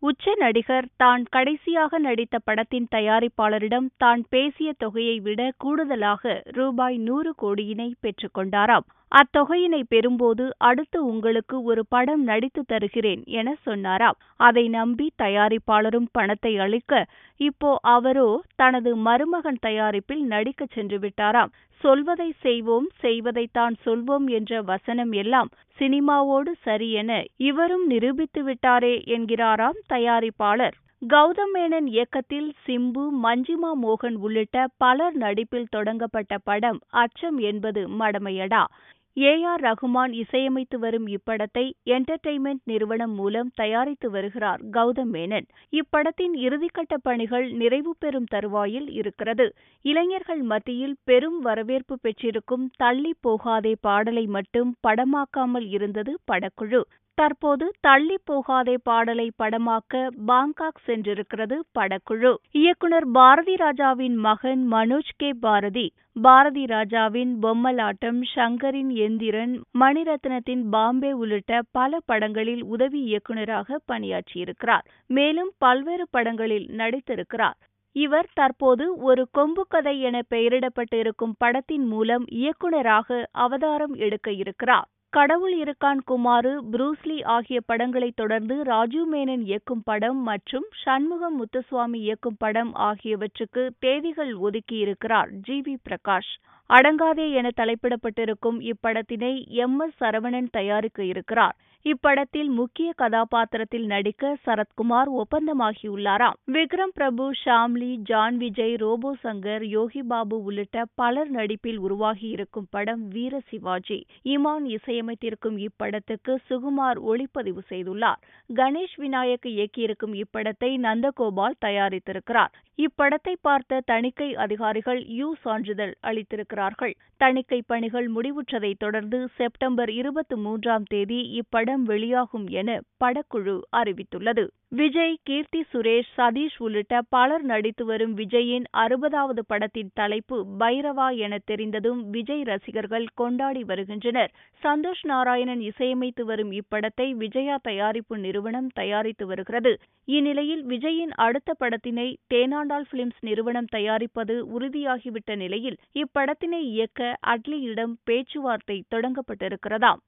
உச்ச நடிகர் தான் கடைசியாக நடித்த படத்தின் தயாரிப்பாளரிடம் தான் பேசிய தொகையை விட கூடுதலாக ரூபாய் 100 கோடியினை பெற்றுக்கொண்டாராம். அத்தொகையினை பெறும்போது அடுத்து உங்களுக்கு ஒரு படம் நடித்து தருகிறேன் என சொன்னாராம். அதை நம்பி தயாரிப்பாளரும் பணத்தை அளிக்க, இப்போ அவரோ தனது மருமகன் தயாரிப்பில் நடிக்க சென்று விட்டாராம். சொல்வதை செய்வோம், செய்வதைத்தான் சொல்வோம் என்ற வசனம் எல்லாம் சினிமாவோடு சரி என இவரும் நிரூபித்து விட்டாரே என்கிறாராம் தயாரிப்பாளர். கௌதம் மேனன் இயக்கத்தில் சிம்பு, மஞ்சிமா மோகன் உள்ளிட்ட பலர் நடிப்பில் தொடங்கப்பட்ட படம் அச்சம் என்பது மடமையடா. ஏ.ஆர். ரகுமான் இசையமைத்து வரும் இப்படத்தை என்டர்டெயின்மெண்ட் நிறுவனம் மூலம் தயாரித்து வருகிறார் கௌதம் மேனன். இப்படத்தின் இறுதிக்கட்ட பணிகள் நிறைவு பெறும் தருவாயில் இருக்கிறது. இளைஞர்கள் மத்தியில் பெரும் வரவேற்பு பெற்றிருக்கும் தள்ளி போகாதே பாடலை மட்டும் படமாக்காமல் இருந்தது படக்குழு. தற்போது தள்ளி போகாதே பாடலை படமாக்க பாங்காக் சென்றிருக்கிறது படக்குழு. இயக்குனர் பாரதி ராஜாவின் மகன் மனோஜ் கே. பாரதி ராஜாவின் பொம்மலாட்டம், ஷங்கரின் எந்திரன், மணிரத்னத்தின் பாம்பே உள்ளிட்ட பல படங்களில் உதவி இயக்குநராக பணியாற்றியிருக்கிறார். மேலும் பல்வேறு படங்களில் நடித்திருக்கிறார். இவர் தற்போது ஒரு கொம்பு கதை என பெயரிடப்பட்டு இருக்கும் படத்தின் மூலம் இயக்குநராக அவதாரம் எடுக்க இருக்கிறார். கடவுள் இருக்கான் குமாரு, புரூஸ்லி ஆகிய படங்களை தொடர்ந்து ராஜீவ் மேனன் இயக்கும் படம் மற்றும் சண்முகம் முத்துசுவாமி இயக்கும் படம் ஆகியவற்றுக்கு தேதிகள் ஒதுக்கியிருக்கிறார் ஜி.வி. பிரகாஷ். அடங்காதே என தலைப்பிடப்பட்டிருக்கும் இப்படத்தினை எம்.எஸ். சரவணன் தயாரிக்க இருக்கிறார். இப்படத்தில் முக்கிய கதாபாத்திரத்தில் நடிக்க சரத்குமார் ஒப்பந்தமாகியுள்ளாராம். விக்ரம் பிரபு, ஷாம்லி, ஜான் விஜய், ரோபோ சங்கர், யோகி பாபு உள்ளிட்ட பலர் நடிப்பில் உருவாகியிருக்கும் படம் வீர சிவாஜி. இமான் இசையமைத்திருக்கும் இப்படத்துக்கு சுகுமார் ஒளிப்பதிவு செய்துள்ளார். கணேஷ் விநாயக் இயக்கியிருக்கும் இப்படத்தை நந்தகோபால் தயாரித்திருக்கிறார். இப்படத்தை பார்த்த தணிக்கை அதிகாரிகள் சான்றிதழ் அளித்திருக்கிறார்கள். தணிக்கை பணிகள் முடிவுற்றதை தொடர்ந்து செப்டம்பர் 23ஆம் தேதி இப்படம் வெளியாகும் என படக்குழு அறிவித்துள்ளது. விஜய், கீர்த்தி சுரேஷ், சதீஷ் உள்ளிட்ட பலர் நடித்து வரும் விஜயின் 60வது படத்தின் தலைப்பு பைரவா என தெரிந்ததும் விஜய் ரசிகர்கள் கொண்டாடி வருகின்றனர். சந்தோஷ் நாராயணன் இசையமைத்து வரும் இப்படத்தை விஜயா தயாரிப்பு நிறுவனம் தயாரித்து வருகிறது. இந்நிலையில் விஜயின் அடுத்த படத்தினை தேனாண்டாள் பிலிம்ஸ் நிறுவனம் தயாரிப்பது உறுதியாகிவிட்ட நிலையில் இப்படத்தினை இயக்க அட்லியிடம் பேச்சுவார்த்தை தொடங்கப்பட்டிருக்கிறதாம்.